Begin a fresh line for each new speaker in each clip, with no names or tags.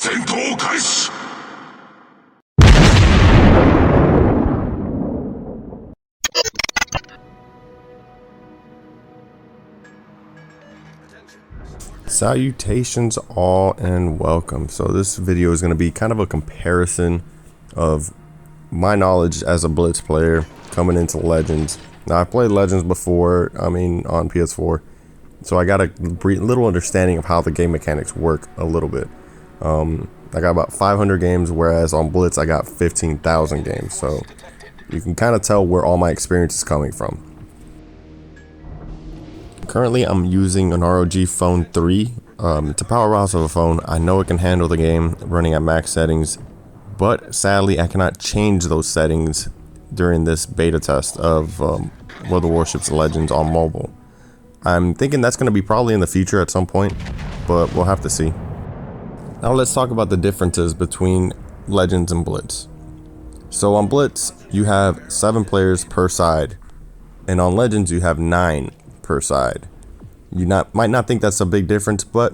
戦闘開始。
Salutations all and welcome. So this video is going to be kind of a comparison of my knowledge as a Blitz player coming into Legends. Now I've played Legends before, on PS4, so I got a little understanding of how the game mechanics work a little bit. I got about 500 games, whereas on Blitz I got 15,000 games, so you can kind of tell where all my experience is coming from. Currently I'm using an ROG Phone 3. It's a powerhouse of a phone. I know it can handle the game running at max settings, but sadly I cannot change those settings during this beta test of World of Warships Legends on mobile. I'm thinking that's going to be probably in the future at some point, but we'll have to see. Now let's talk about the differences between Legends and Blitz. So on Blitz you have 7 players per side, and on Legends you have 9 per side. You might not think that's a big difference, but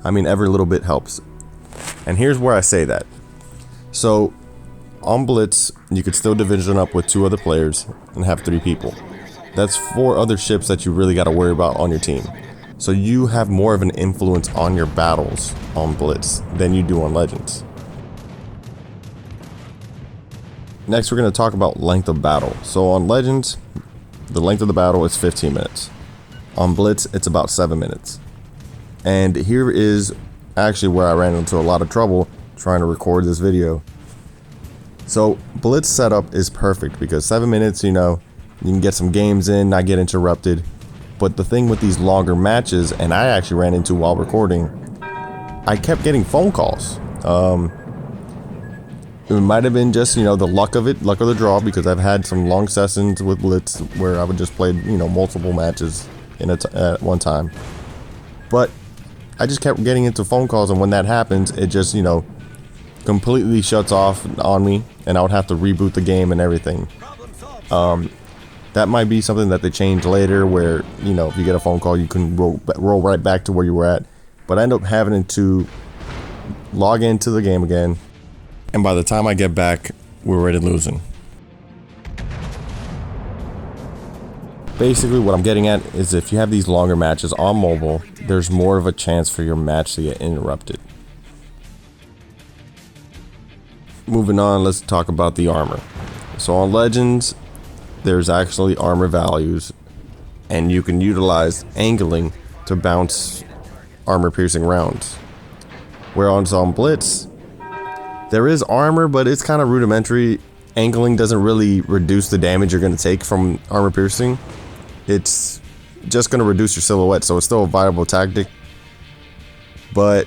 I mean every little bit helps. And here's where I say that. So on Blitz you could still division up with 2 other players and have 3 people. That's 4 other ships that you really got to worry about on your team. So you have more of an influence on your battles on Blitz than you do on Legends. Next we're going to talk about length of battle. So on Legends the length of the battle is 15 minutes. On Blitz it's about 7 minutes. And here is actually where I ran into a lot of trouble trying to record this video. So Blitz setup is perfect because 7 minutes, you can get some games in, not get interrupted. But the thing with these longer matches, and I actually ran into while recording, I kept getting phone calls. It might have been just, the luck of the draw, because I've had some long sessions with Blitz where I would just play, multiple matches at one time. But I just kept getting into phone calls, and when that happens, it just, completely shuts off on me, and I would have to reboot the game and everything. That might be something that they change later, where, if you get a phone call, you can roll right back to where you were at. But I end up having to log into the game again, and by the time I get back, we're already losing. Basically, what I'm getting at is if you have these longer matches on mobile, there's more of a chance for your match to get interrupted. Moving on, let's talk about the armor. So on Legends, there's actually armor values, and you can utilize angling to bounce armor piercing rounds. Whereas on Blitz, there is armor, but it's kind of rudimentary. Angling doesn't really reduce the damage you're going to take from armor piercing. It's just going to reduce your silhouette, so it's still a viable tactic, but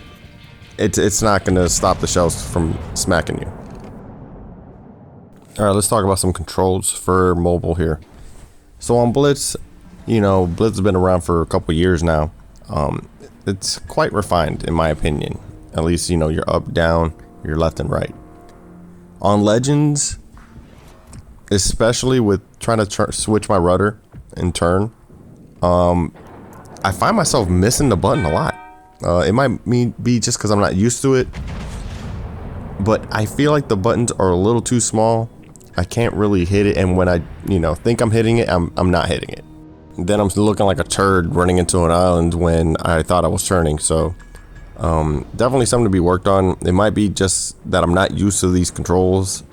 it's not going to stop the shells from smacking you. Alright, let's talk about some controls for mobile here. So on Blitz, Blitz has been around for a couple years now. It's quite refined in my opinion. At least, you're up, down, you're left and right. On Legends, especially with trying to switch my rudder and turn, I find myself missing the button a lot. It might be just because I'm not used to it, but I feel like the buttons are a little too small. I can't really hit it, and when I think I'm hitting it, I'm not hitting it. Then I'm looking like a turd running into an island when I thought I was turning. So definitely something to be worked on. It might be just that I'm not used to these controls,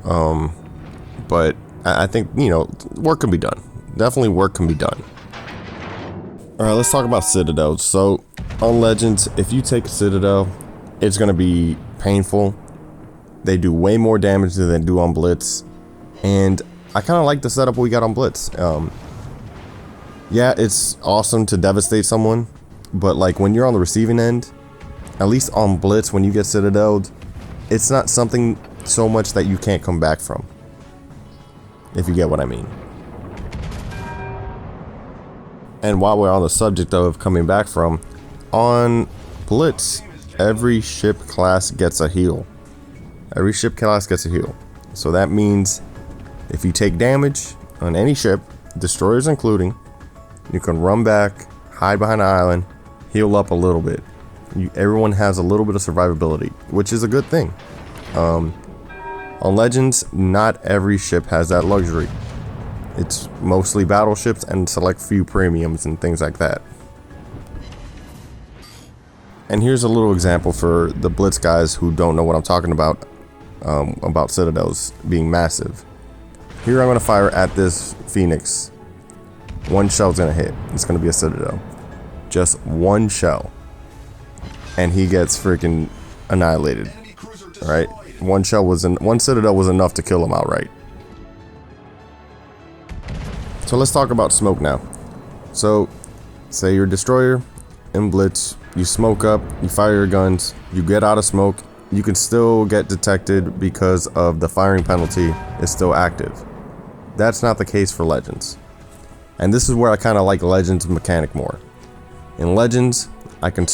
but I think work can be done. Definitely work can be done. Alright, let's talk about Citadels. So on Legends, if you take a Citadel, it's going to be painful. They do way more damage than they do on Blitz, and I kind of like the setup we got on Blitz. Yeah, it's awesome to devastate someone, but like when you're on the receiving end, at least on Blitz, when you get Citadeled, it's not something so much that you can't come back from, if you get what I mean. And while we're on the subject of coming back from, on Blitz, every ship class gets a heal. Every ship class gets a heal. So that means if you take damage on any ship, destroyers including, you can run back, hide behind an island, heal up a little bit. Everyone has a little bit of survivability, which is a good thing. On Legends, not every ship has that luxury. It's mostly battleships and select few premiums and things like that. And here's a little example for the Blitz guys who don't know what I'm talking about citadels being massive. Here I'm going to fire at this Phoenix. One shell's going to hit. It's going to be a citadel. Just one shell. And he gets freaking annihilated. Alright? One citadel was enough to kill him outright. So let's talk about smoke now. So, say you're a destroyer in Blitz, you smoke up, you fire your guns, you get out of smoke, you can still get detected because of the firing penalty is still active. That's not the case for Legends. And this is where I kind of like Legends mechanic more. In Legends, I can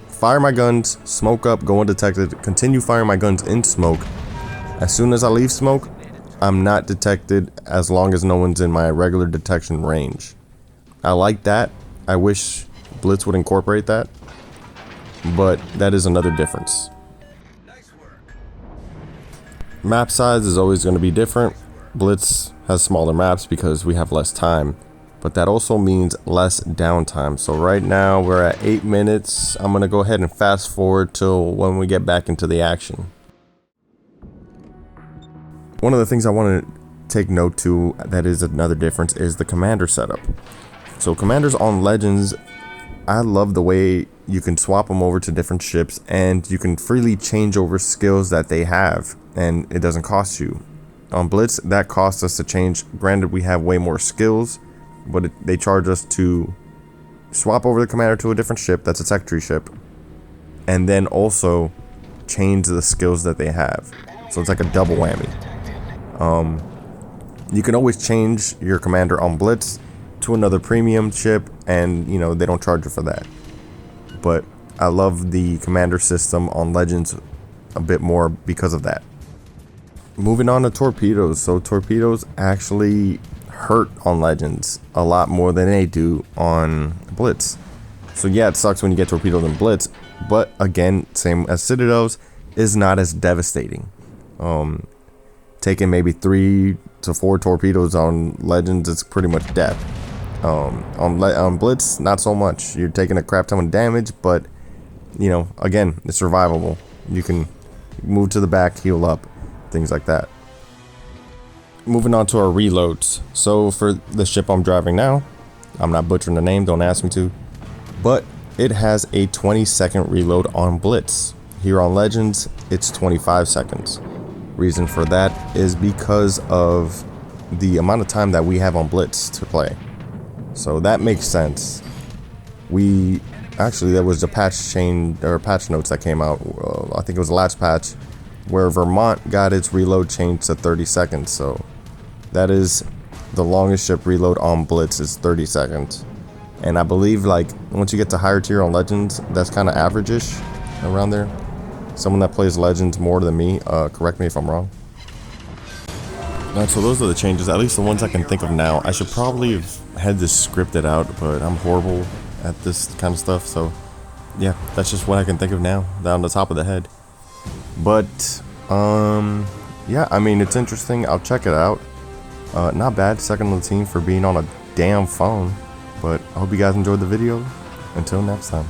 fire my guns, smoke up, go undetected, continue firing my guns in smoke. As soon as I leave smoke, I'm not detected as long as no one's in my regular detection range. I like that. I wish Blitz would incorporate that, but that is another difference. Map size is always going to be different. Blitz has smaller maps because we have less time, but that also means less downtime. So right now we're at 8 minutes. I'm going to go ahead and fast forward till when we get back into the action. One of the things I want to take note to that is another difference is the commander setup. So commanders on Legends, I love the way you can swap them over to different ships and you can freely change over skills that they have and it doesn't cost you. On Blitz, that costs us to change. Granted, we have way more skills, but they charge us to swap over the commander to a different ship that's a secretary ship and then also change the skills that they have. So it's like a double whammy. You can always change your commander on Blitz to another premium ship and you know they don't charge you for that, but I love the commander system on Legends a bit more because of that. Moving on to torpedoes. So torpedoes actually hurt on Legends a lot more than they do on Blitz. So yeah, it sucks when you get torpedoed in Blitz, but again, same as Citadels, is not as devastating. Taking maybe 3 to 4 torpedoes on Legends is pretty much death. On Blitz, not so much. You're taking a crap ton of damage, but you know, again, it's survivable. You can move to the back, heal up, things like that. Moving on to our reloads. So for the ship I'm driving now, I'm not butchering the name, don't ask me to, but it has a 20-second reload on Blitz. Here on Legends, it's 25 seconds. Reason for that is because of the amount of time that we have on Blitz to play. So that makes sense. There was a patch notes that came out. I think it was the last patch where Vermont got its reload changed to 30 seconds. So that is the longest ship reload on Blitz is 30 seconds. And I believe like once you get to higher tier on Legends, that's kind of average-ish around there. Someone that plays Legends more than me, correct me if I'm wrong. Alright, so those are the changes, at least the ones I can think of now. I should probably have had this scripted out, but I'm horrible at this kind of stuff, so yeah, that's just what I can think of now, down the top of the head. But, yeah, I mean, it's interesting, I'll check it out. Not bad, second on the team for being on a damn phone, but I hope you guys enjoyed the video. Until next time.